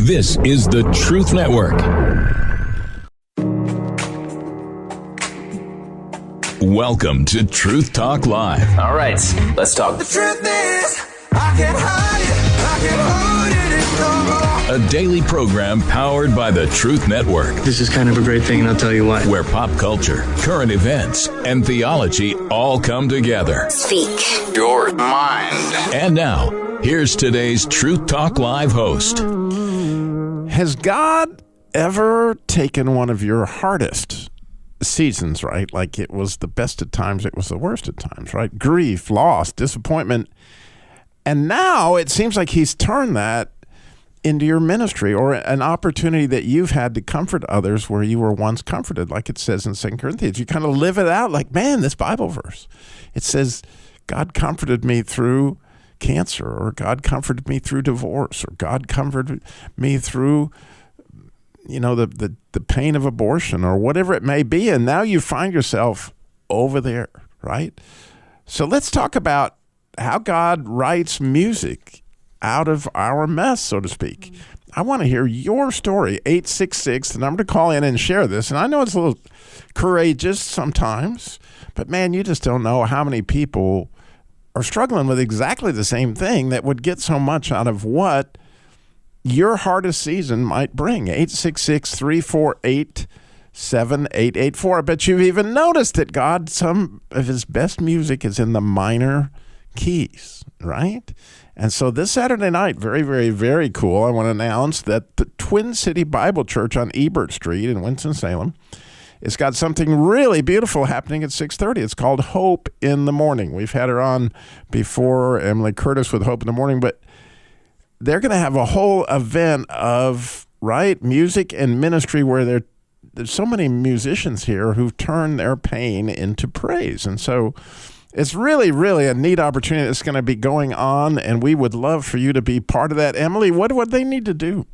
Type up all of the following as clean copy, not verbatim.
This is the Truth Network. Welcome to Truth Talk Live. All right, let's talk. The truth is, I can't hide it, I can't hold it no more. A daily program powered by the Truth Network. This is kind of a great thing, and I'll tell you why. Where pop culture, current events, and theology all come together. Speak Your mind. And now, here's today's Truth Talk Live host. Has God ever taken one of your hardest seasons, right? Like it was the best at times, it was the worst at times, right? Grief, loss, disappointment. And now it seems like he's turned that into your ministry or an opportunity that you've had to comfort others where you were once comforted, like it says in 2 Corinthians. You kind of live it out like, man, this Bible verse. It says, God comforted me through cancer, or God comforted me through divorce, or God comforted me through the pain of abortion, or whatever it may be, and now you find yourself over there, right? So let's talk about how God writes music out of our mess, so to speak. I want to hear your story. 866, the number to call in and share this. And I know it's a little courageous sometimes, but man, you just don't know how many people are struggling with exactly the same thing that would get so much out of what your hardest season might bring. 866-348-7884. I bet you've even noticed that God, some of his best music is in the minor keys, right? And so this Saturday night, very, very, very cool, I want to announce that the Twin City Bible Church on Ebert Street in Winston-Salem, it's got something really beautiful happening at 6:30. It's called Hope in the Morning. We've had her on before, Emily Curtis with Hope in the Morning, but they're going to have a whole event of, right, music and ministry where there's so many musicians here who've turned their pain into praise. And so it's really, really a neat opportunity that's going to be going on, and we would love for you to be part of that. Emily, what do they need to do?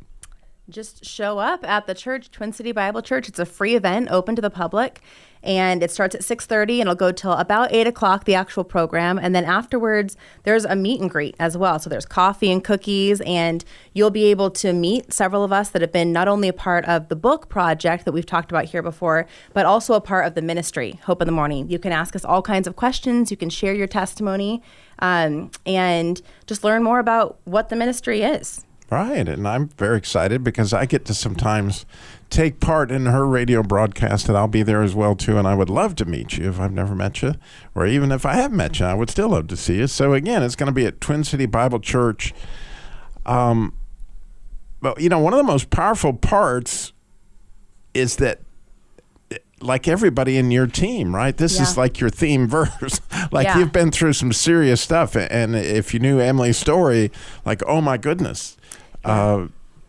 Just show up at the church, Twin City Bible Church. It's a free event open to the public, and it starts at 6:30 and it'll go till about 8 o'clock, the actual program. And then afterwards, there's a meet and greet as well. So there's coffee and cookies, and you'll be able to meet several of us that have been not only a part of the book project that we've talked about here before, but also a part of the ministry, Hope in the Morning. You can ask us all kinds of questions. You can share your testimony, and just learn more about what the ministry is. Right, and I'm very excited because I get to sometimes take part in her radio broadcast, and I'll be there as well, too, and I would love to meet you if I've never met you, or even if I have met you, I would still love to see you. So, again, it's going to be at Twin City Bible Church. But, one of the most powerful parts is that, like everybody in your team, right? This is like your theme verse. You've been through some serious stuff, and if you knew Emily's story, like, oh, my goodness.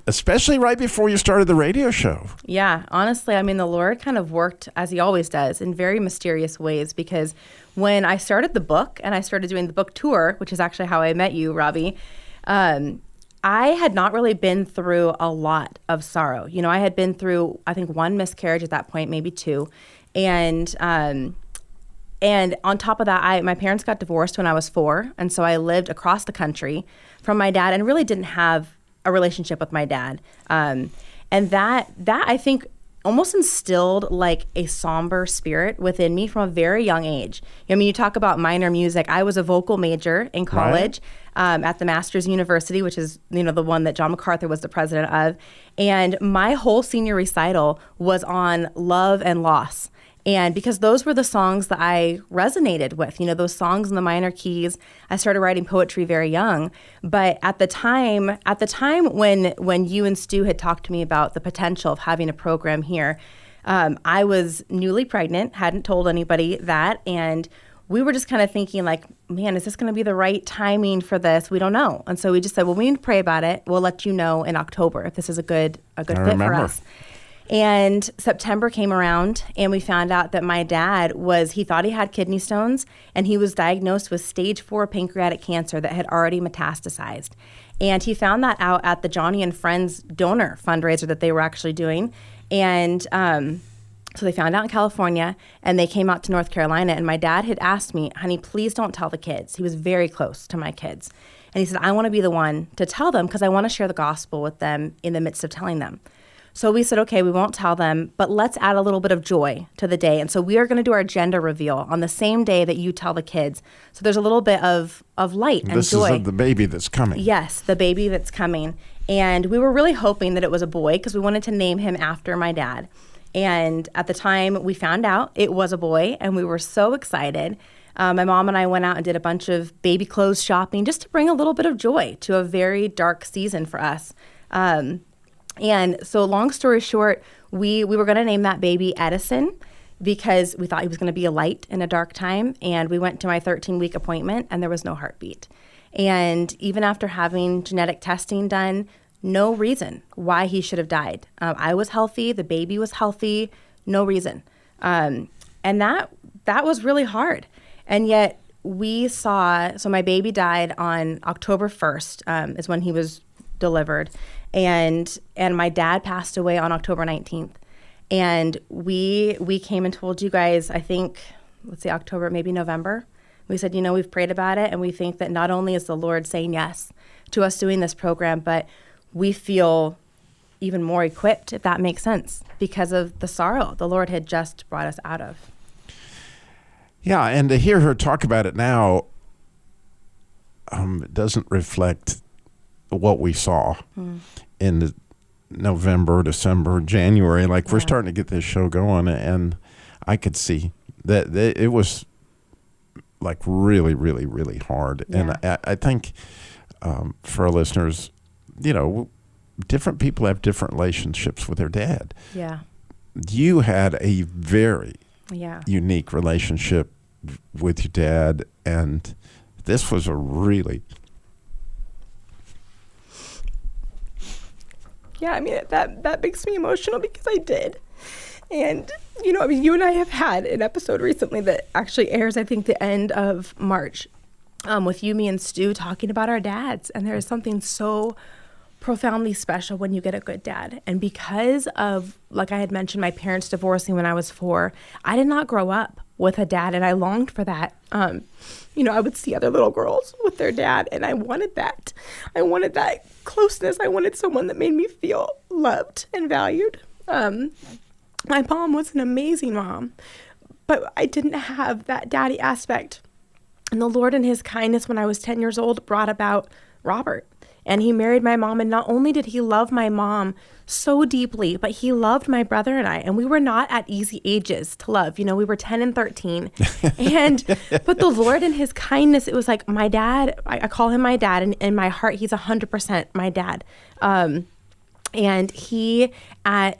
Especially right before you started the radio show. Yeah, honestly, the Lord kind of worked, as he always does, in very mysterious ways, because when I started the book and I started doing the book tour, which is actually how I met you, Robbie, I had not really been through a lot of sorrow. I had been through, I think, one miscarriage at that point, maybe two. And on top of that, my parents got divorced when I was 4. And so I lived across the country from my dad and really didn't have a relationship with my dad. And that I think almost instilled like a somber spirit within me from a very young age. You talk about minor music. I was a vocal major in college, at the Masters University, which is, the one that John MacArthur was the president of. And my whole senior recital was on love and loss. And because those were the songs that I resonated with, those songs in the minor keys. I started writing poetry very young. But at the time when you and Stu had talked to me about the potential of having a program here, I was newly pregnant, hadn't told anybody that, and we were just kind of thinking like, man, is this going to be the right timing for this? We don't know. And so we just said, well, we need to pray about it. We'll let you know in October if this is a good fit for us. And September came around, and we found out that my dad he thought he had kidney stones, and he was diagnosed with stage 4 pancreatic cancer that had already metastasized. And he found that out at the Johnny and Friends donor fundraiser that they were actually doing. And so they found out in California, and they came out to North Carolina, and my dad had asked me, honey, please don't tell the kids. He was very close to my kids. And he said, I want to be the one to tell them because I want to share the gospel with them in the midst of telling them. So we said, okay, we won't tell them, but let's add a little bit of joy to the day. And so we are going to do our gender reveal on the same day that you tell the kids. So there's a little bit of light and this joy. This is the baby that's coming. Yes, the baby that's coming. And we were really hoping that it was a boy because we wanted to name him after my dad. And at the time we found out it was a boy, and we were so excited. My mom and I went out and did a bunch of baby clothes shopping just to bring a little bit of joy to a very dark season for us. And so long story short, we were going to name that baby Edison because we thought he was going to be a light in a dark time. And we went to my 13-week appointment, and there was no heartbeat. And even after having genetic testing done, no reason why he should have died. I was healthy. The baby was healthy. No reason. And that was really hard. And yet we saw, so my baby died on October 1st is when he was delivered. And my dad passed away on October 19th. And we came and told you guys, I think, let's say October, maybe November. We said, we've prayed about it, and we think that not only is the Lord saying yes to us doing this program, but we feel even more equipped, if that makes sense, because of the sorrow the Lord had just brought us out of. Yeah, and to hear her talk about it now, it doesn't reflect what we saw in the November, December, January. Like, we're starting to get this show going, and I could see that it was like really, really, really hard. Yeah. And I think for our listeners, different people have different relationships with their dad. Yeah. You had a very unique relationship with your dad, and this was a really... Yeah, I mean, that makes me emotional because I did. And, you and I have had an episode recently that actually airs, I think, the end of March, with you, me, and Stu talking about our dads. And there is something so profoundly special when you get a good dad. And because of, like I had mentioned, my parents divorcing when I was 4, I did not grow up with a dad, and I longed for that. I would see other little girls with their dad, and I wanted that. I wanted that closeness. I wanted someone that made me feel loved and valued. My mom was an amazing mom, but I didn't have that daddy aspect. And the Lord, in his kindness, when I was 10 years old, brought about Robert. And he married my mom. And not only did he love my mom so deeply, but he loved my brother and I. And we were not at easy ages to love. We were 10 and 13. But the Lord, in his kindness, it was like my dad, I call him my dad. And in my heart, he's 100% my dad. And he, at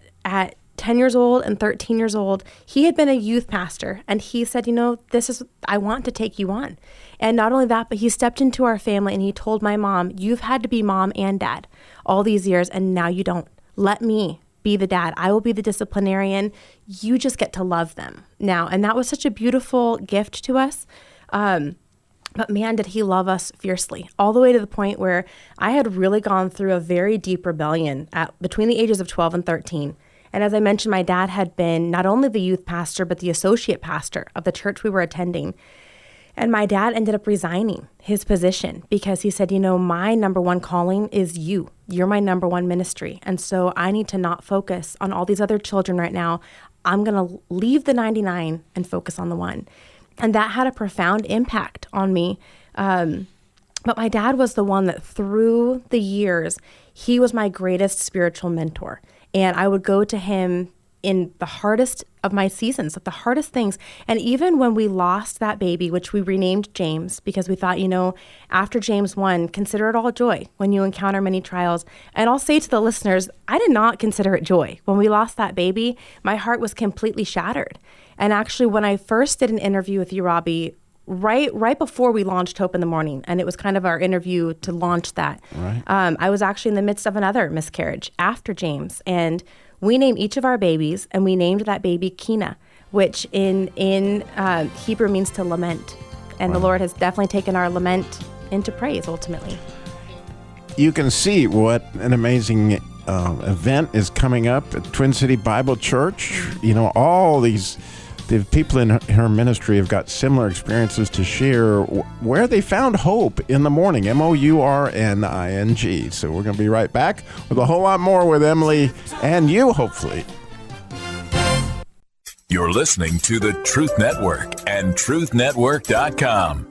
10 years old and 13 years old, he had been a youth pastor. And he said, I want to take you on. And not only that, but he stepped into our family and he told my mom, you've had to be mom and dad all these years, and now you don't. Let me be the dad. I will be the disciplinarian. You just get to love them now. And that was such a beautiful gift to us. But man, did he love us fiercely, all the way to the point where I had really gone through a very deep rebellion between the ages of 12 and 13. And as I mentioned, my dad had been not only the youth pastor, but the associate pastor of the church we were attending. And my dad ended up resigning his position because he said, my number one calling is you. You're my number one ministry. And so I need to not focus on all these other children right now. I'm going to leave the 99 and focus on the one. And that had a profound impact on me. But my dad was the one that through the years, he was my greatest spiritual mentor. And I would go to him in the hardest of my seasons, the hardest things. And even when we lost that baby, which we renamed James, because we thought, after James 1, consider it all joy when you encounter many trials. And I'll say to the listeners, I did not consider it joy. When we lost that baby, my heart was completely shattered. And actually, when I first did an interview with you, Robbie, right before we launched Hope in the Morning, and it was kind of our interview to launch that, right. I was actually in the midst of another miscarriage after James. And we named each of our babies, and we named that baby Kina, which in Hebrew means to lament. And the Lord has definitely taken our lament into praise, ultimately. You can see what an amazing event is coming up at Twin City Bible Church. All these the people in her ministry have got similar experiences to share where they found hope in the morning. MOURNING. So we're going to be right back with a whole lot more with Emily and you, hopefully. You're listening to the Truth Network and truthnetwork.com.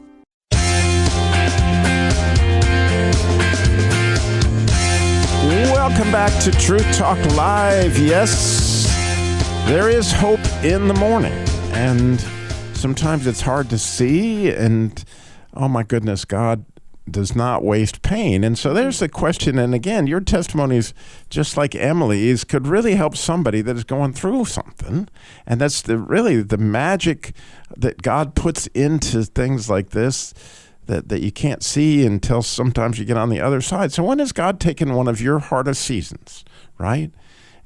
Welcome back to Truth Talk Live. Yes, there is hope in the morning, and sometimes it's hard to see, and oh my goodness, God does not waste pain. And so there's the question, and again, your testimonies, just like Emily's, could really help somebody that is going through something. And that's really the magic that God puts into things like this that you can't see until sometimes you get on the other side. So when has God taken one of your hardest seasons, right?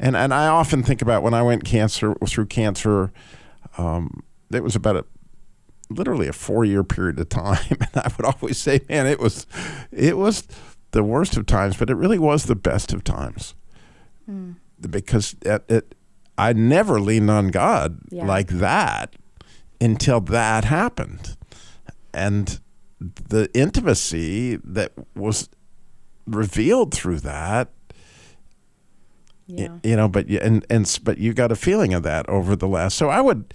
And I often think about when I went through cancer, it was about literally a 4-year period of time. And I would always say, man, it was the worst of times, but it really was the best of times. Because I never leaned on God like that until that happened. And the intimacy that was revealed through that, but you got a feeling of that over the last. So I would,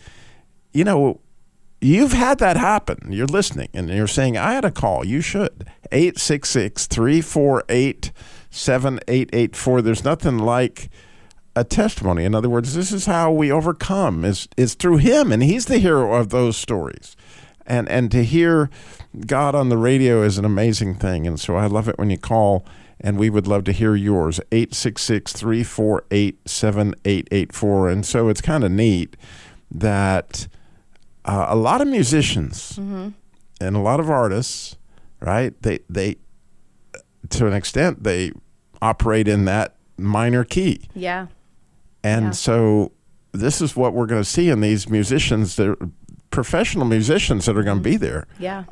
you've had that happen. You're listening and you're saying, I had a call. You should. 866-348-7884. There's nothing like a testimony. In other words, this is how we overcome is through him, and he's the hero of those stories. And to hear God on the radio is an amazing thing. And so I love it when you call, and we would love to hear yours, 866-348-7884. And so it's kind of neat that a lot of musicians and a lot of artists, right, they to an extent, they operate in that minor key. Yeah. And so this is what we're going to see in these musicians. They're professional musicians that are going to be there. Yeah.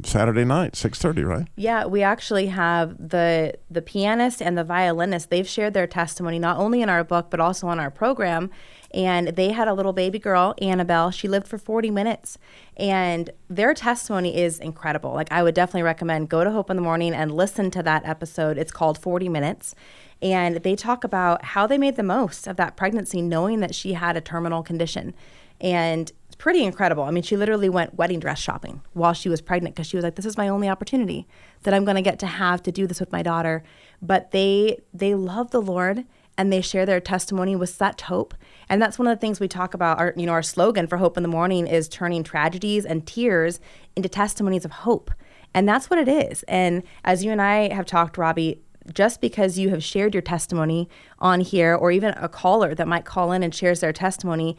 Saturday night, 6:30, right? Yeah, we actually have the pianist and the violinist. They've shared their testimony not only in our book but also on our program. And they had a little baby girl, Annabelle. She lived for 40 minutes. And their testimony is incredible. Like, I would definitely recommend go to Hope in the Morning and listen to that episode. It's called 40 Minutes. And they talk about how they made the most of that pregnancy, knowing that she had a terminal condition. And it's pretty incredible. I mean, she literally went wedding dress shopping while she was pregnant because she was like, this is my only opportunity that I'm going to get to have to do this with my daughter. But they love the Lord, and they share their testimony with such hope. And that's one of the things we talk about. Our slogan for Hope in the Morning is turning tragedies and tears into testimonies of hope. And that's what it is. And as you and I have talked, Robbie, just because you have shared your testimony on here, or even a caller that might call in and shares their testimony,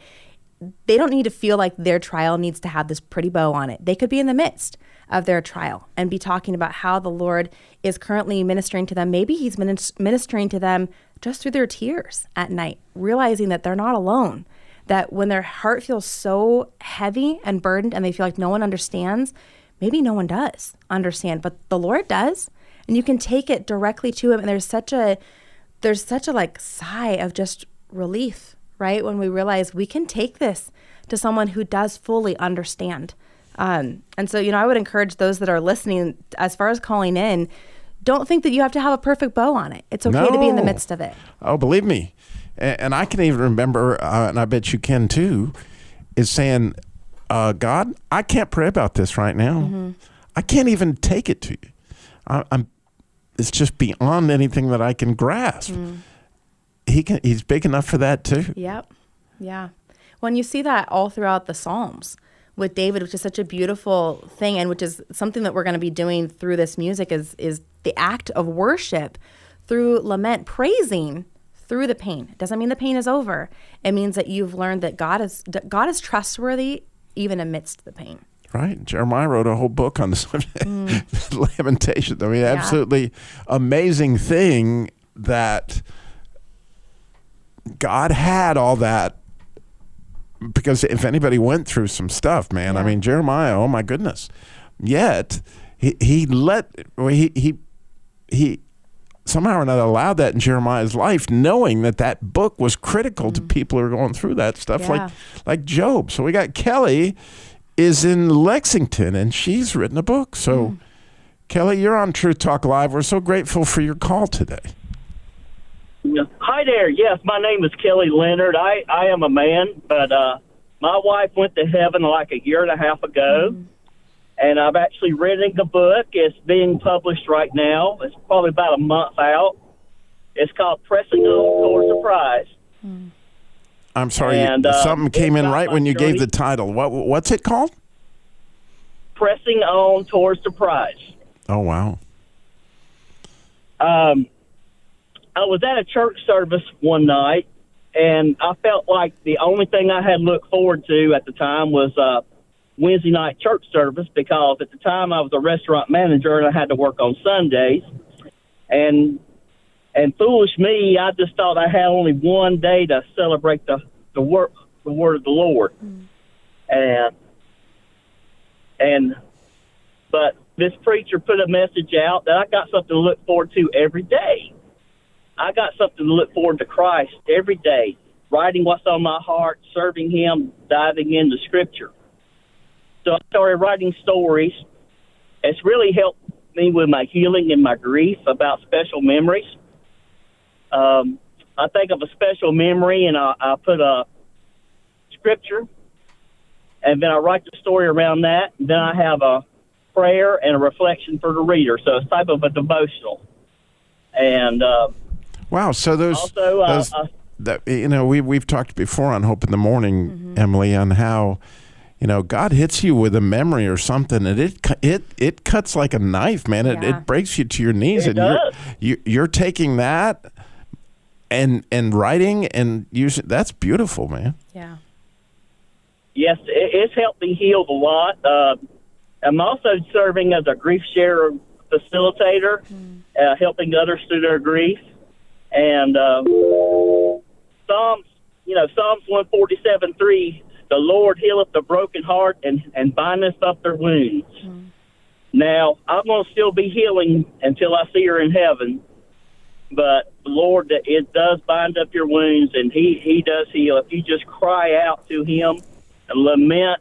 they don't need to feel like their trial needs to have this pretty bow on it. They could be in the midst of their trial and be talking about how the Lord is currently ministering to them. Maybe he's ministering to them just through their tears at night, realizing that they're not alone, that when their heart feels so heavy and burdened and they feel like no one understands, maybe no one does understand, but the Lord does. And you can take it directly to him. And there's such a like sigh of just relief, right? When we realize we can take this to someone who does fully understand. And so, I would encourage those that are listening, as far as calling in, don't think that you have to have a perfect bow on it. It's okay to be in the midst of it. Oh, believe me. And I can even remember, and I bet you can too, is saying, God, I can't pray about this right now. I can't even take it to you. It's just beyond anything that I can grasp. He's big enough for that too. Yep. Yeah. When you see that all throughout the Psalms with David, which is such a beautiful thing, and which is something that we're going to be doing through this music, is the act of worship through lament, praising through the pain. It doesn't mean the pain is over. It means that you've learned that God is trustworthy even amidst the pain. Right. Jeremiah wrote a whole book on the subject, Lamentations. I mean, absolutely amazing thing that God had all that, because if anybody went through some stuff, man, I mean, Jeremiah, oh my goodness. Yet he somehow or another allowed that in Jeremiah's life, knowing that book was critical to people who are going through that stuff, like Job. So we got Kelly is in Lexington, and she's written a book. So, Kelly, you're on Truth Talk Live. We're so grateful for your call today. Hi there. Yes, my name is Kelly Leonard. I am a man, but my wife went to heaven like a year and a half ago, and I'm actually reading a book. It's being published right now. It's probably about a month out. It's called Pressing On Towards the Prize. I'm sorry, and, something came in right when you gave the title. What's it called? Pressing On Towards the Prize. Oh, wow. I was at a church service one night, and I felt like the only thing I had looked forward to at the time was Wednesday night church service, because at the time I was a restaurant manager and I had to work on Sundays. And foolish me, I just thought I had only one day to celebrate the word of the Lord. But this preacher put a message out that I got something to look forward to every day. I got something to look forward to Christ every day, writing what's on my heart, serving Him, diving into Scripture. So I started writing stories. It's really helped me with my healing and my grief about special memories. I think of a special memory, and I put a Scripture, and then I write the story around that. And then I have a prayer and a reflection for the reader. So it's type of a devotional. And wow, so we've talked before on Hope in the Morning, Emily, on how God hits you with a memory or something, and it cuts like a knife, man. It breaks you to your knees, and you're taking that and writing and using. That's beautiful, man. Yeah. Yes, it's helped me heal a lot. I'm also serving as a grief share facilitator, helping others through their grief. And Psalms 147:3, the Lord healeth the broken heart and bindeth up their wounds. Now, I'm going to still be healing until I see her in heaven. But the Lord, it does bind up your wounds, and He does heal. If you just cry out to Him and lament,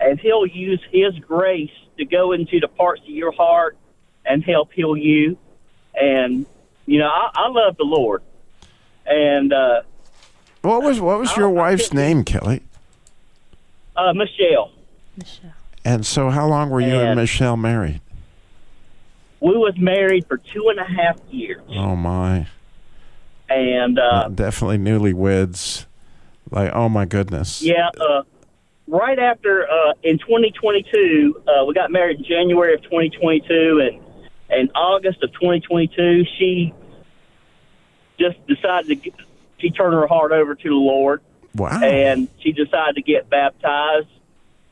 and He'll use His grace to go into the parts of your heart and help heal you. And I love the Lord. And what was your wife's name, Kelly? Michelle. And so, how long were you and Michelle married? We was married for 2.5 years. Oh my! And definitely newlyweds. Like, oh my goodness. Yeah. Right after in 2022, we got married in January of 2022, and in August of 2022, she just decided she turned her heart over to the Lord. Wow. And she decided to get baptized.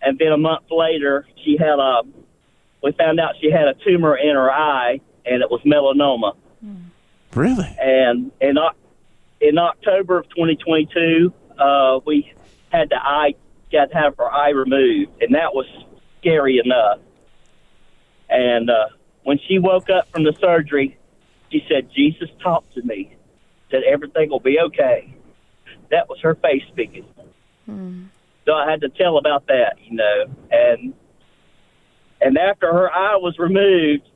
And then a month later, we found out she had a tumor in her eye, and it was melanoma. Really? And in October of 2022, we had to have her eye removed, and that was scary enough. And when she woke up from the surgery, she said, "Jesus talked to me, said everything will be okay." That was her faith speaking. So I had to tell about that, and after her eye was removed,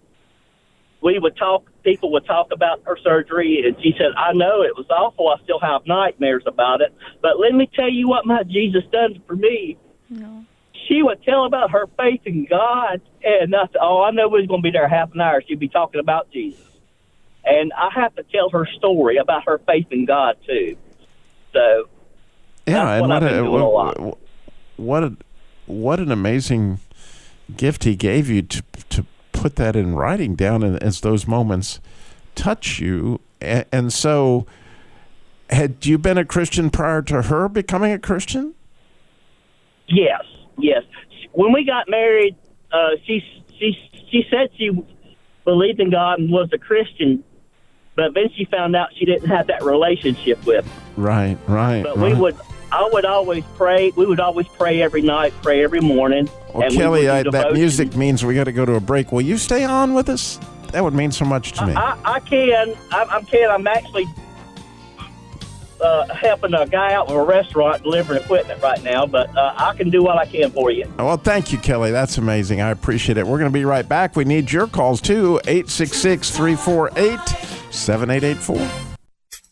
people would talk about her surgery, and she said, "I know it was awful. I still have nightmares about it. But let me tell you what my Jesus done for me." No. She would tell about her faith in God, and I said, I know we was going to be there half an hour. She'd be talking about Jesus. And I have to tell her story about her faith in God, too. So, yeah, and what an amazing gift He gave you to put that in writing down, and as those moments touch you. And so, had you been a Christian prior to her becoming a Christian? Yes. When we got married, she said she believed in God and was a Christian, but then she found out she didn't have that relationship with him. Right. But I would always pray. We would always pray every night, pray every morning. Well, Kelly, that music means we got to go to a break. Will you stay on with us? That would mean so much to me. I can. I'm actually helping a guy out with a restaurant delivering equipment right now, but I can do what I can for you. Well, thank you, Kelly. That's amazing. I appreciate it. We're going to be right back. We need your calls, too. 866-348-7884.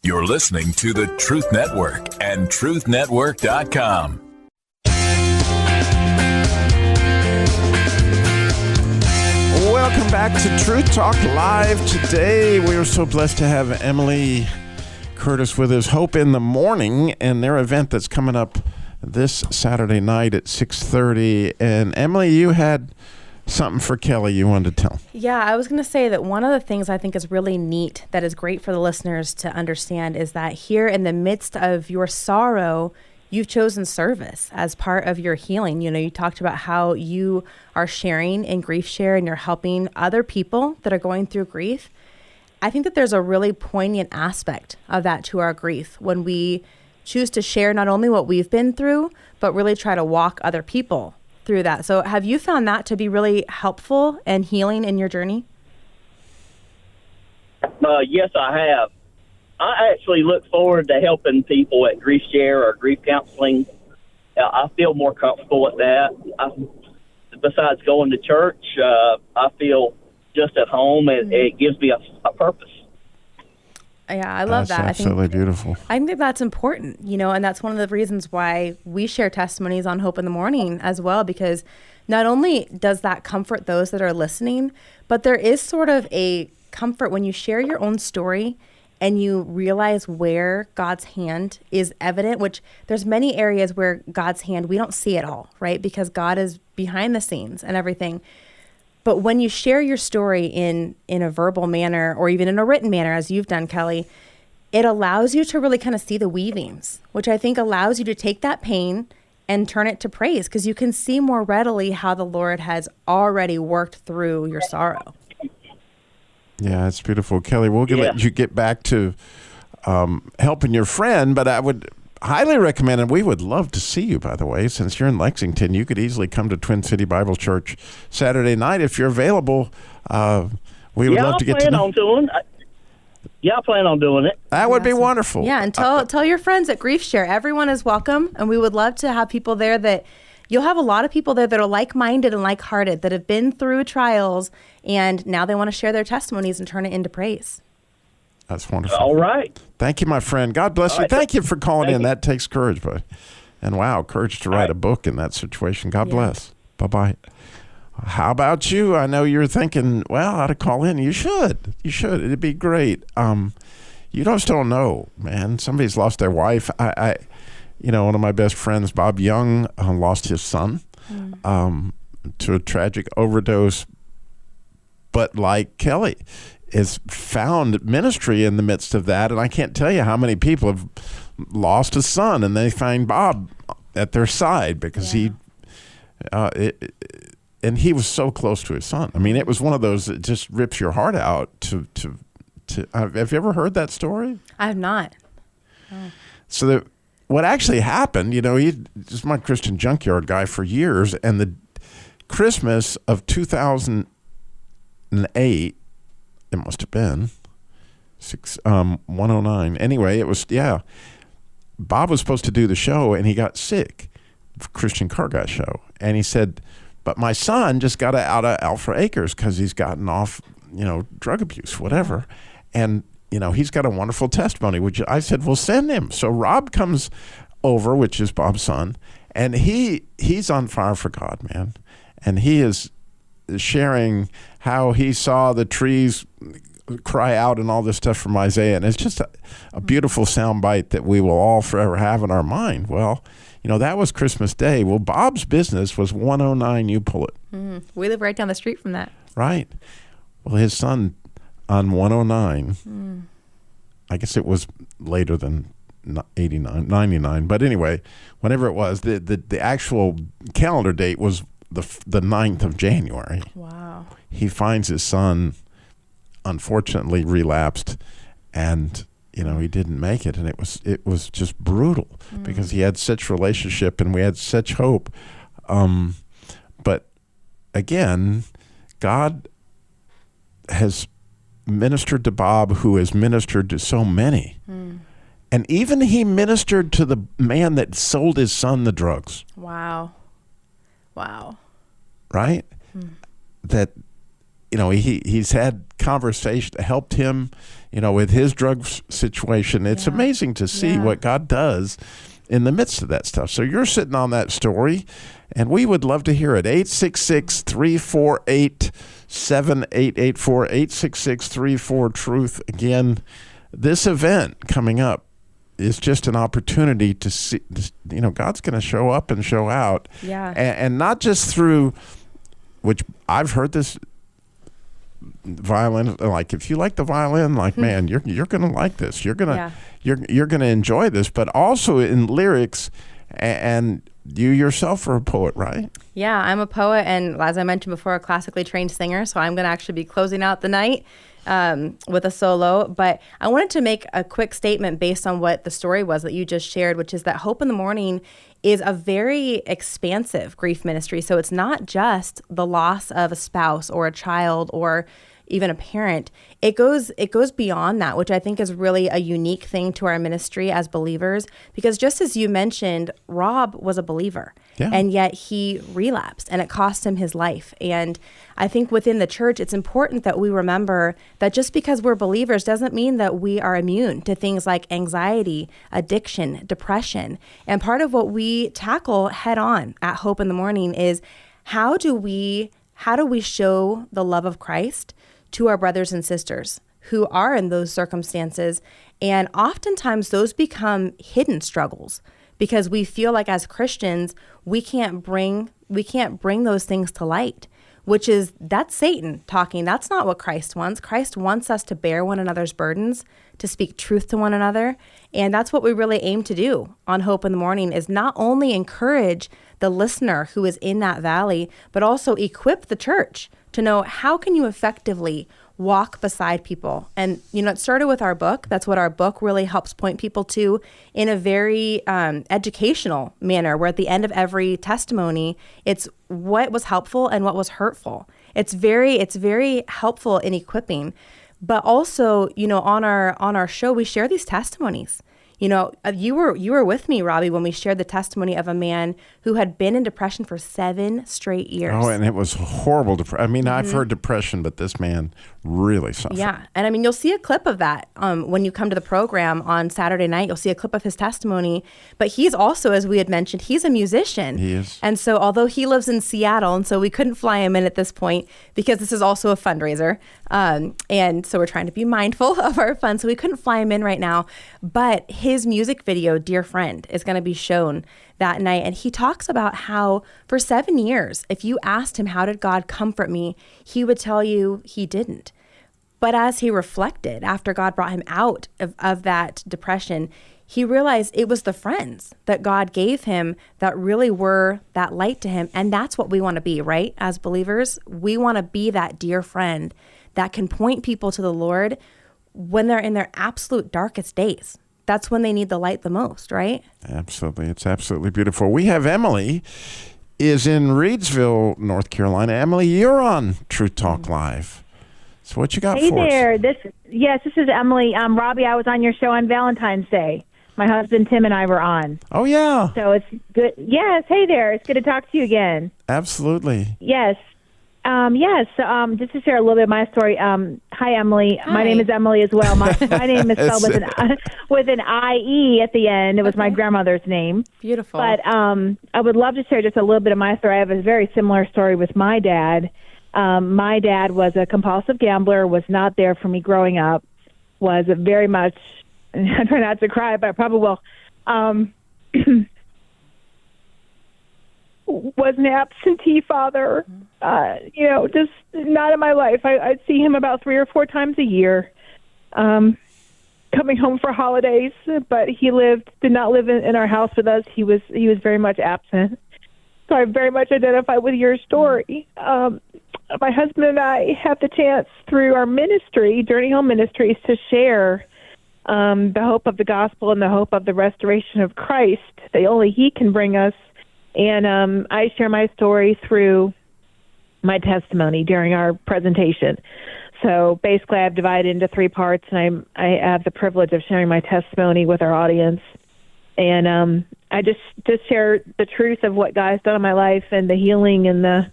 You're listening to the Truth Network and truthnetwork.com. Welcome back to Truth Talk Live. Today, we are so blessed to have Emily Curtis with us, Hope in the Morning, and their event that's coming up this Saturday night at 6:30. And Emily, you had something for Kelly you wanted to tell. Yeah, I was going to say that one of the things I think is really neat that is great for the listeners to understand is that here in the midst of your sorrow, you've chosen service as part of your healing. You know, you talked about how you are sharing in Grief Share and you're helping other people that are going through grief. I think that there's a really poignant aspect of that to our grief when we choose to share not only what we've been through, but really try to walk other people through that. So have you found that to be really helpful and healing in your journey? Yes, I have. I actually look forward to helping people at Grief Share or grief counseling. I feel more comfortable with that. Besides going to church, I feel just at home. It gives me a purpose. Yeah, I love that. That's absolutely beautiful. I think that's important, you know, and that's one of the reasons why we share testimonies on Hope in the Morning as well, because not only does that comfort those that are listening, but there is sort of a comfort when you share your own story and you realize where God's hand is evident, which there's many areas where God's hand, we don't see it all, right? Because God is behind the scenes and everything. But when you share your story in a verbal manner or even in a written manner, as you've done, Kelly, it allows you to really kind of see the weavings, which I think allows you to take that pain and turn it to praise, because you can see more readily how the Lord has already worked through your sorrow. Yeah, it's beautiful. Kelly, we'll let you get back to helping your friend, but I would highly recommend, and we would love to see you, by the way, since you're in Lexington. You could easily come to Twin City Bible Church Saturday night if you're available. We would love to get to know. I plan on doing it. That would be wonderful. Yeah, and tell your friends at Grief Share. Everyone is welcome, and we would love to have people there that you'll have a lot of people there that are like-minded and like-hearted, that have been through trials, and now they want to share their testimonies and turn it into praise. That's wonderful. All right. Thank you, my friend. God bless you. Thank you for calling in. That takes courage, but and wow, courage to write a book in that situation. God bless. Bye-bye. How about you? I know you're thinking, well, I ought to call in. You should. You should. It'd be great. You just don't know, man. Somebody's lost their wife. One of my best friends, Bob Young, lost his son to a tragic overdose. But like Kelly, has found ministry in the midst of that. And I can't tell you how many people have lost a son and they find Bob at their side because he was so close to his son. I mean, it was one of those that just rips your heart out to have you ever heard that story? I have not. Oh. So what actually happened, he was my Christian junkyard guy for years, and the Christmas of 2008, it must have been 109. Anyway, it was, Bob was supposed to do the show and he got sick, Christian car guy show. And he said, but my son just got out of Alpha Acres because he's gotten off, drug abuse, whatever. And, he's got a wonderful testimony, which I said, well, send him. So Rob comes over, which is Bob's son, and he's on fire for God, man. And he is sharing how he saw the trees cry out and all this stuff from Isaiah. And it's just a beautiful soundbite that we will all forever have in our mind. Well, that was Christmas Day. Well, Bob's business was 109 You Pull It. We live right down the street from that. Right. Well, his son on 109, I guess it was later than 99. But anyway, whenever it was, the actual calendar date was the 9th of January. Wow. He finds his son unfortunately relapsed, and he didn't make it, and it was just brutal because he had such relationship and we had such hope. But again, God has ministered to Bob, who has ministered to so many. And even he ministered to the man that sold his son the drugs. Wow. Right? That, he's had conversation, helped him, with his drug situation. It's amazing to see what God does in the midst of that stuff. So you're sitting on that story, and we would love to hear it. 866-348-7884, 866-34-TRUTH. Again, this event coming up is just an opportunity to see, God's going to show up and show out. Yeah. And not just through, which I've heard this violin, like if you like the violin, like man, you're going to like this. You're going to you're going to enjoy this, but also in lyrics, and you yourself are a poet, right? Yeah, I'm a poet, and as I mentioned before, a classically trained singer, so I'm going to actually be closing out the night with a solo. But I wanted to make a quick statement based on what the story was that you just shared, which is that Hope in the Morning is a very expansive grief ministry. So it's not just the loss of a spouse or a child or even a parent. It goes beyond that, which I think is really a unique thing to our ministry as believers, because just as you mentioned, Rob was a believer, and yet he relapsed and it cost him his life. And I think within the church, it's important that we remember that just because we're believers doesn't mean that we are immune to things like anxiety, addiction, depression. And part of what we tackle head on at Hope in the Morning is how do we show the love of Christ to our brothers and sisters who are in those circumstances. And oftentimes those become hidden struggles because we feel like as Christians, we can't bring those things to light, that's Satan talking. That's not what Christ wants. Christ wants us to bear one another's burdens, to speak truth to one another. And that's what we really aim to do on Hope in the Morning, is not only encourage the listener who is in that valley, but also equip the church to know how can you effectively walk beside people. And, it started with our book. That's what our book really helps point people to in a very educational manner, where at the end of every testimony, it's what was helpful and what was hurtful. It's very helpful in equipping. But also, on our show, we share these testimonies. You were with me, Robbie, when we shared the testimony of a man who had been in depression for 7 straight years. Oh, and it was horrible. I've heard depression, but this man really suffered. Yeah, and you'll see a clip of that when you come to the program on Saturday night. You'll see a clip of his testimony. But he's also, as we had mentioned, he's a musician. He is. And so although he lives in Seattle, and so we couldn't fly him in at this point because this is also a fundraiser. And so we're trying to be mindful of our funds. So we couldn't fly him in right now. But his music video, Dear Friend, is going to be shown that night. And he talks about how for 7 years, if you asked him, how did God comfort me? He would tell you he didn't. But as he reflected after God brought him out of that depression, he realized it was the friends that God gave him that really were that light to him. And that's what we want to be, right? As believers, we want to be that dear friend that can point people to the Lord when they're in their absolute darkest days. That's when they need the light the most, right? Absolutely. It's absolutely beautiful. We have Emily is in Reidsville, North Carolina. Emily, you're on Truth Talk Live. So what you got for us? Hey there. This is Emily. Robbie, I was on your show on Valentine's Day. My husband Tim and I were on. Oh, yeah. So it's good. Yes. Hey there. It's good to talk to you again. Absolutely. Yes. Just to share a little bit of my story. Hi, Emily. Hi. My name is Emily as well. My name is spelled with an I-E at the end. It was my grandmother's name. Beautiful. But I would love to share just a little bit of my story. I have a very similar story with my dad. My dad was a compulsive gambler, was not there for me growing up, was very much, I try not to cry, but I probably will, was an absentee father, just not in my life. I'd see him about 3 or 4 times a year, coming home for holidays, but he did not live in our house with us. He was very much absent. So I very much identify with your story. My husband and I have the chance through our ministry, Journey Home Ministries, to share the hope of the gospel and the hope of the restoration of Christ that only He can bring us. And I share my story through my testimony during our presentation. So basically, I've divided into 3 parts, and I have the privilege of sharing my testimony with our audience. And I just share the truth of what God has done in my life and the healing and the,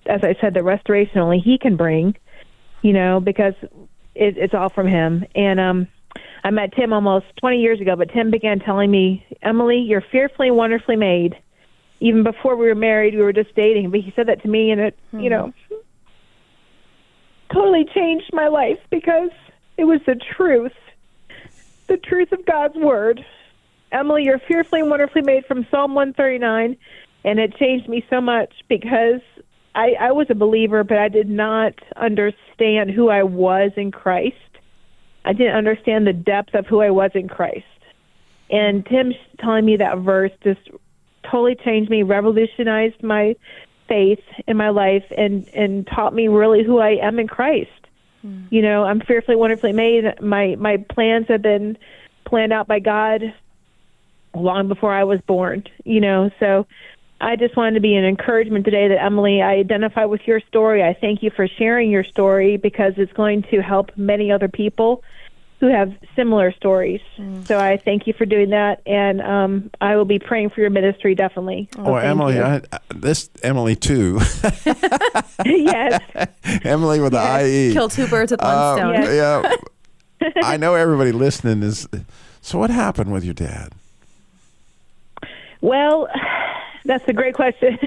as I said, the restoration only He can bring, because it's all from Him. And I met Tim almost 20 years ago, but Tim began telling me, Emily, you're fearfully and wonderfully made. Even before we were married, we were just dating, but he said that to me, and it, totally changed my life because it was the truth of God's word. Emily, you're fearfully and wonderfully made, from Psalm 139, and it changed me so much because I was a believer, but I did not understand who I was in Christ. I didn't understand the depth of who I was in Christ. And Tim telling me that verse just totally changed me, revolutionized my faith in my life, and taught me really who I am in Christ. I'm fearfully, wonderfully made. My plans have been planned out by God long before I was born, so I just wanted to be an encouragement today that, Emily, I identify with your story. I thank you for sharing your story because it's going to help many other people who have similar stories. So I thank you for doing that, and I will be praying for your ministry, definitely. Oh, Emily, this Emily too. Yes. Emily with the IE. Kill 2 birds with one stone. Yes. Yeah. I know everybody listening is. So what happened with your dad? Well, that's a great question.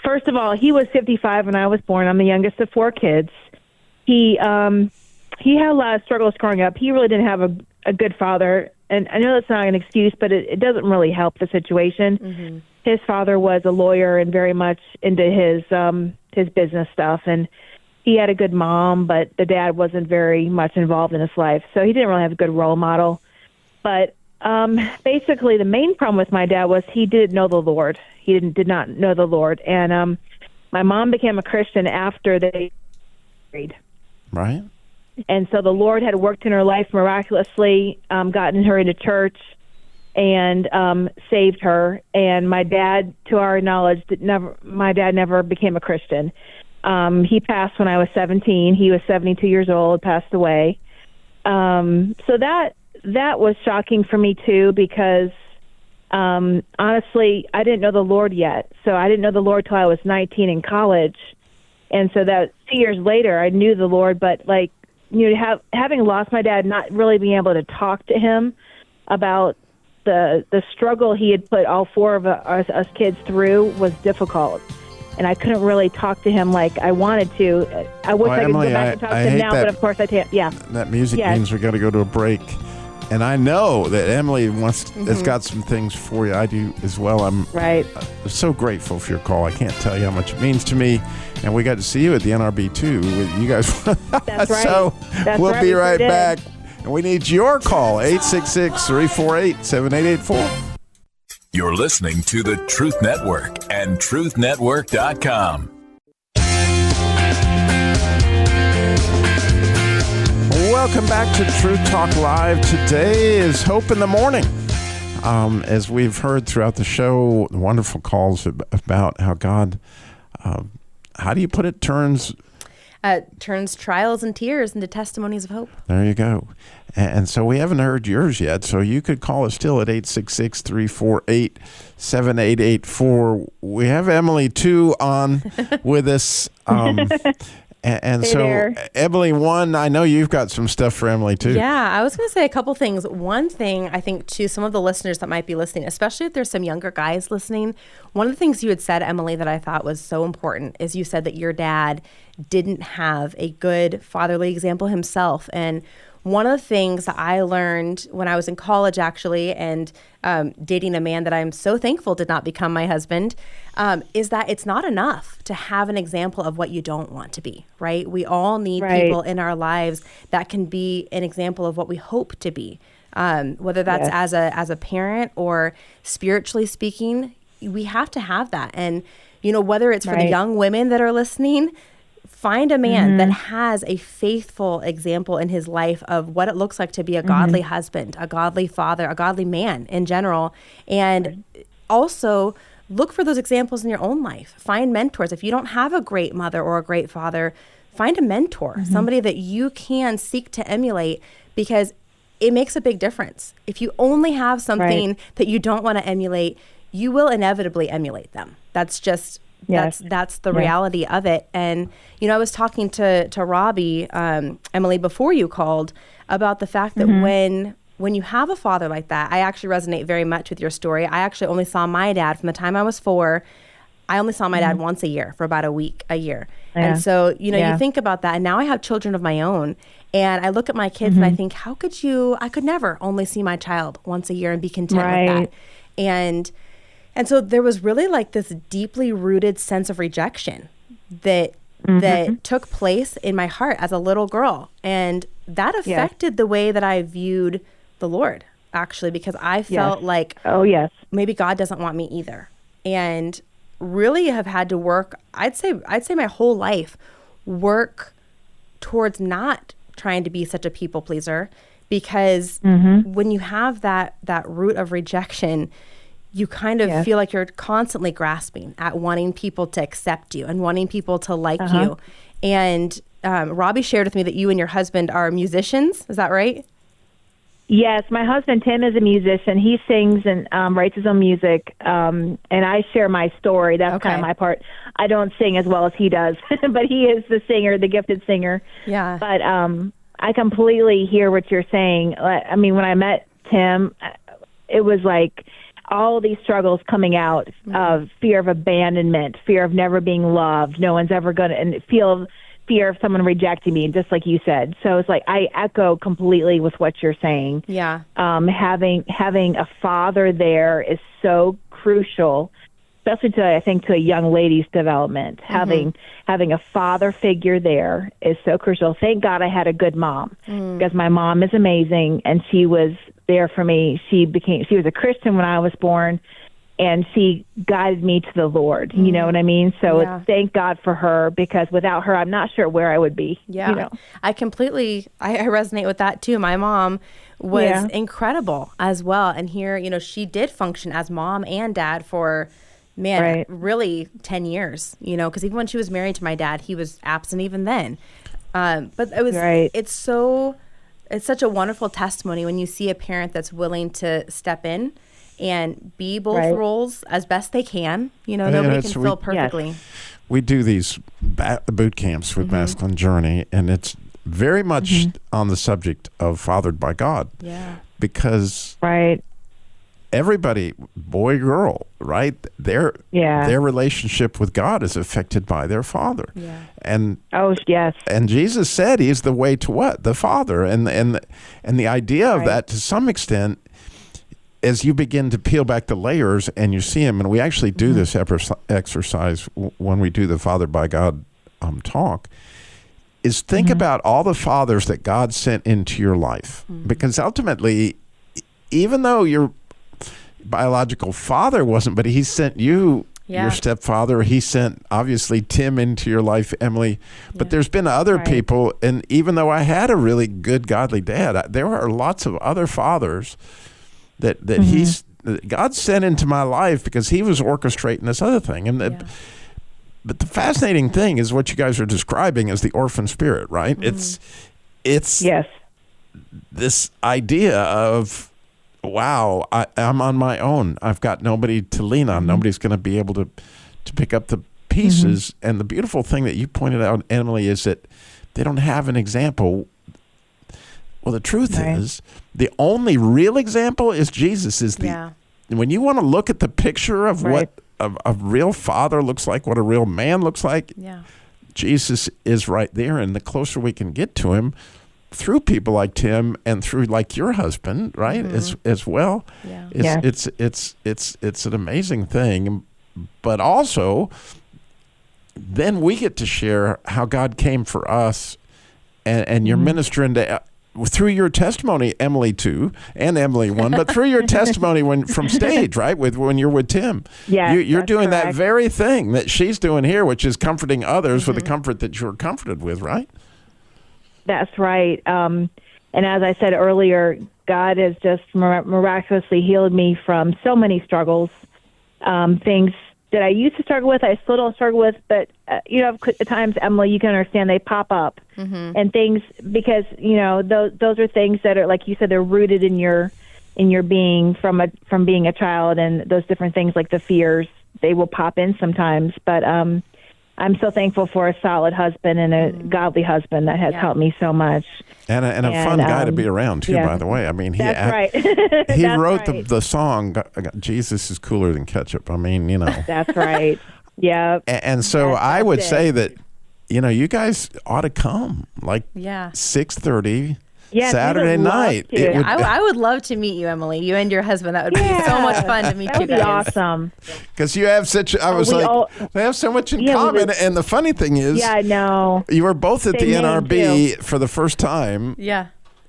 First of all, he was 55 when I was born. I'm the youngest of 4 kids. He had a lot of struggles growing up. He really didn't have a good father, and I know that's not an excuse, but it doesn't really help the situation. Mm-hmm. His father was a lawyer and very much into his business stuff, and he had a good mom, but the dad wasn't very much involved in his life, so he didn't really have a good role model. But basically, the main problem with my dad was he didn't know the Lord. He did not know the Lord, and my mom became a Christian after they married. Right. And so the Lord had worked in her life miraculously, gotten her into church, and saved her. And my dad, to our knowledge, my dad never became a Christian. He passed when I was 17. He was 72 years old, passed away. So that was shocking for me too, because honestly, I didn't know the Lord yet. So I didn't know the Lord till I was 19 in college. And so that 2 years later, I knew the Lord, but having lost my dad, not really being able to talk to him about the struggle he had put all 4 of us kids through was difficult. And I couldn't really talk to him like I wanted to. I wish I could go back and talk to him now, but of course I can't. Yeah. That music means we got to go to a break. And I know that Emily has got some things for you. I do as well. I'm so grateful for your call. I can't tell you how much it means to me. And we got to see you at the NRB too. You guys. That's right. So we'll be right back. And we need your call, 866-348-7884. You're listening to the Truth Network and truthnetwork.com. Welcome back to Truth Talk Live. Today is Hope in the Morning. As we've heard throughout the show, wonderful calls about how God, how do you put it, turns trials and tears into testimonies of hope. There you go. And so we haven't heard yours yet, so you could call us still at 866-348-7884. We have Emily, too, on with us. And hey so, there. Emily, I know you've got some stuff for Emily, too. Yeah, I was going to say a couple things. One thing, I think, to some of the listeners that might be listening, especially if there's some younger guys listening, one of the things you had said, Emily, that I thought was so important is you said that your dad didn't have a good fatherly example himself. And one of the things that I learned when I was in college, actually, and dating a man that I'm so thankful did not become my husband, is that it's not enough to have an example of what you don't want to be, right? We all need people in our lives that can be an example of what we hope to be, whether that's as a parent or spiritually speaking. We have to have that. And, whether it's for the young women that are listening, find a man that has a faithful example in his life of what it looks like to be a godly husband, a godly father, a godly man in general. And also look for those examples in your own life. Find mentors. If you don't have a great mother or a great father, find a mentor, somebody that you can seek to emulate, because it makes a big difference. If you only have something that you don't want to emulate, you will inevitably emulate them. That's just, that's the reality of it. And, I was talking to Robbie, Emily, before you called, about the fact that when you have a father like that, I actually resonate very much with your story. I actually only saw my dad from the time I was 4. I only saw my dad once a year for about a year. Yeah. And so, you think about that. And now I have children of my own. And I look at my kids and I think, how could I could never only see my child once a year and be content with that. And so there was really like this deeply rooted sense of rejection that took place in my heart as a little girl. And that affected the way that I viewed the Lord, actually, because I felt like, maybe God doesn't want me either. And really have had to work, I'd say my whole life, work towards not trying to be such a people pleaser, because when you have that root of rejection, you kind of feel like you're constantly grasping at wanting people to accept you and wanting people to like you. And Robbie shared with me that you and your husband are musicians. Is that right? Yes, my husband, Tim, is a musician. He sings and writes his own music, and I share my story. That's kind of my part. I don't sing as well as he does, but he is the singer, the gifted singer. Yeah. But I completely hear what you're saying. I mean, when I met Tim, it was like all these struggles coming out of fear of abandonment, fear of never being loved, no one's ever going to, and fear of someone rejecting me, just like you said. So it's like I echo completely with what you're saying. Yeah. Having a father there is so crucial, especially to a young lady's development. Having a father figure there is so crucial. Thank God I had a good mom, because my mom is amazing and she was there for me. She was a Christian when I was born, and she guided me to the Lord. You know what I mean? So thank God for her, because without her, I'm not sure where I would be. Yeah, I resonate with that too. My mom was incredible as well. And here, she did function as mom and dad for, really 10 years, because even when she was married to my dad, he was absent even then. But it was, it's such a wonderful testimony when you see a parent that's willing to step in and be both roles as best they can. Nobody can fill perfectly. We do these boot camps with Masculine Journey, and it's very much on the subject of fathered by God. Yeah. Because everybody, boy, girl, right? Their relationship with God is affected by their father. Yeah. And and Jesus said he's the way to what? The Father. And the idea of that, to some extent, as you begin to peel back the layers and you see him, and we actually do this exercise when we do the Fathered by God talk, is think about all the fathers that God sent into your life. Because ultimately, even though your biological father wasn't, but he sent you, your stepfather. He sent, obviously, Tim into your life, Emily. But there's been other people, and even though I had a really good, godly dad, there are lots of other fathers that God sent into my life because he was orchestrating this other thing. And but the fascinating thing is what you guys are describing as the orphan spirit, right? It's this idea of, wow, I'm on my own. I've got nobody to lean on. Nobody's going to be able to pick up the pieces. And the beautiful thing that you pointed out, Emily, is that they don't have an example. Well, the truth is, the only real example is Jesus. When you want to look at the picture of what a real father looks like, what a real man looks like, Jesus is right there. And the closer we can get to him through people like Tim and through like your husband, right, as well, it's an amazing thing. But also, then we get to share how God came for us, and you're ministering to through your testimony, Emily 2 and Emily 1, but through your testimony from stage, right, when you're with Tim. Yeah, you're doing that very thing that she's doing here, which is comforting others with the comfort that you're comforted with, right? That's right. And as I said earlier, God has just miraculously healed me from so many struggles. things that I used to struggle with, I still don't struggle with, but, at times, Emily, you can understand they pop up and things because, those are things that are, like you said, they're rooted in your being from being a child, and those different things like the fears, they will pop in sometimes. But I'm so thankful for a solid husband and a godly husband that has helped me so much. And a fun guy to be around, too, by the way. I mean, that's right. He wrote the song, Jesus is Cooler Than Ketchup. I mean, That's right. Yeah. And so I would say that, you guys ought to come, like 6:30. Yes, Saturday night. I would love to meet you, Emily. You and your husband. That would be so much fun to meet you guys. That would be awesome. Because you have they have so much in common. And the funny thing is, I know. You were both at the NRB for the first time. Yeah.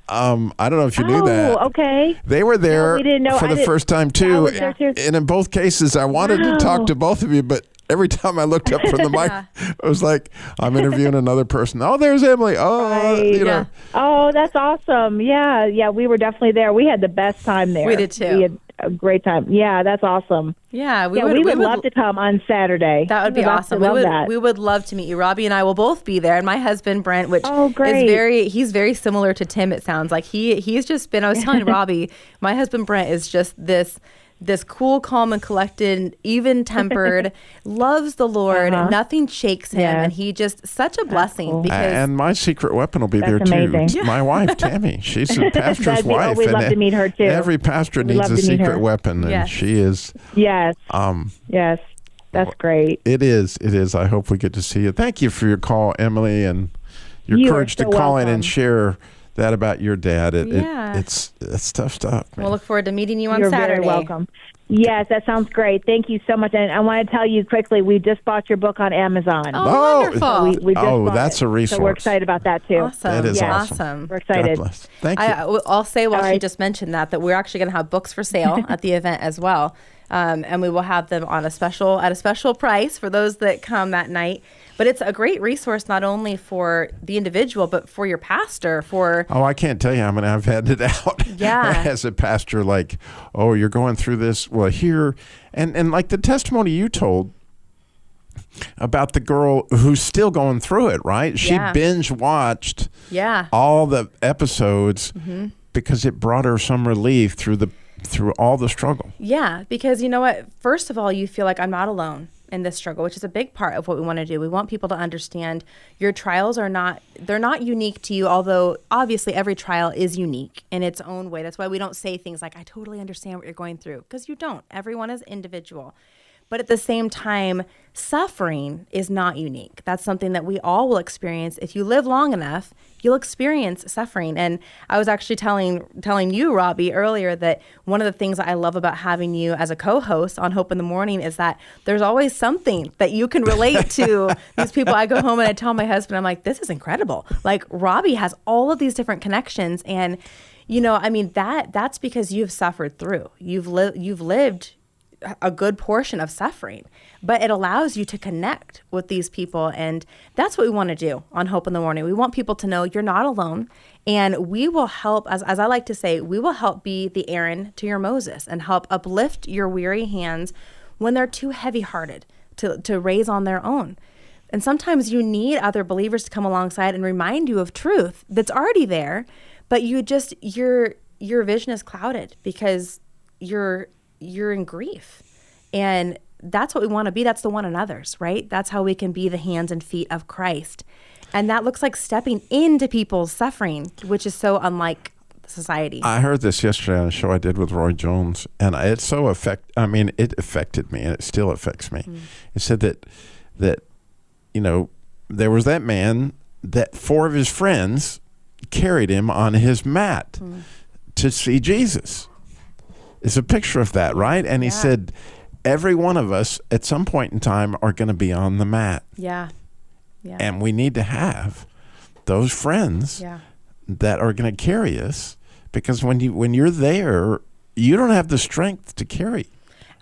I don't know if you knew that. Oh, okay. They were there for the first time, too. And in both cases, I wanted to talk to both of you, but every time I looked up from the mic, I was like, I'm interviewing another person. Oh, there's Emily. Oh, Oh, that's awesome. Yeah, we were definitely there. We had the best time there. We did too. We had a great time. Yeah, that's awesome. Yeah, we would love to come on Saturday. That would be awesome. We would love to meet you. Robbie and I will both be there, and my husband Brent, which is he's very similar to Tim. It sounds like he's just been. I was telling Robbie, my husband Brent is just this cool, calm, and collected, even-tempered, loves the Lord. Nothing shakes him, and he just such a blessing. Cool. Because and my secret weapon will be there amazing. too. My wife Tammy, she's a pastor's wife. We'd love to meet her too. Every pastor needs a secret weapon, and she is. Yes. Yes. That's great. It is. I hope we get to see you. Thank you for your call, Emily, and your courage to call in and share that about your dad. It's tough stuff, man. We'll look forward to meeting you on You're Saturday. Very welcome. Yes, that sounds great. Thank you so much. And I want to tell you quickly, we just bought your book on Amazon. Oh, wonderful. We just that's a resource. So we're excited about that too. Awesome. That is awesome. We're excited. God bless. Thank you. I'll say while she just mentioned that we're actually going to have books for sale at the event as well. And we will have them at a special price for those that come that night. But it's a great resource not only for the individual, but for your pastor. I can't tell you how many I've handed out as a pastor. Like, you're going through this. Well, here, and like the testimony you told about the girl who's still going through it, right? She binge watched all the episodes because it brought her some relief through all the struggle. Yeah, because you know what? First of all, you feel like I'm not alone in this struggle, which is a big part of what we want to do. We want people to understand your trials they're not unique to you, although obviously every trial is unique in its own way. That's why we don't say things like, I totally understand what you're going through, because you don't. Everyone is individual. But at the same time, suffering is not unique. That's something that we all will experience. If you live long enough, you'll experience suffering. And I was actually telling you, Robbie, earlier that one of the things that I love about having you as a co-host on Hope in the Morning is that there's always something that you can relate to. These people, I go home and I tell my husband, I'm like, this is incredible. Like, Robbie has all of these different connections. And, that's because you've suffered through. You've lived a good portion of suffering, but it allows you to connect with these people. And that's what we want to do on Hope in the Morning. We want people to know you're not alone, and we will help, as I like to say, we will help be the Aaron to your Moses and help uplift your weary hands when they're too heavy-hearted to raise on their own. And sometimes you need other believers to come alongside and remind you of truth that's already there, but your vision is clouded because you're in grief. And that's what we want to be. That's the one another's, right? That's how we can be the hands and feet of Christ. And that looks like stepping into people's suffering, which is so unlike society. I heard this yesterday on a show I did with Roy Jones, and it affected me, and it still affects me. It said that there was that man that 4 of his friends carried him on his mat to see Jesus. It's a picture of that, right? And he said, every one of us at some point in time are going to be on the mat. Yeah. And we need to have those friends that are going to carry us, because when you're there, you don't have the strength to carry.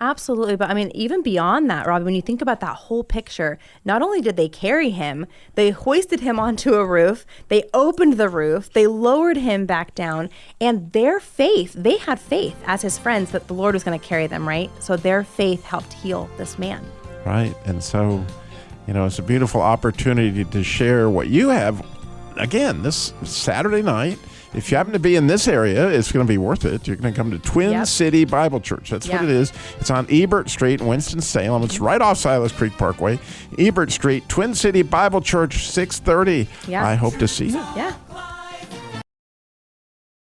Absolutely. But I mean, even beyond that, Robbie, when you think about that whole picture, not only did they carry him, they hoisted him onto a roof, they opened the roof, they lowered him back down, and their faith, they had faith as his friends that the Lord was going to carry them, right? So their faith helped heal this man. Right. And so, it's a beautiful opportunity to share what you have. Again, this Saturday night, if you happen to be in this area, it's going to be worth it. You're going to come to Twin City Bible Church. That's what it is. It's on Ebert Street in Winston-Salem. It's right off Silas Creek Parkway. Ebert Street, Twin City Bible Church, 6:30. I hope to see you. Yeah.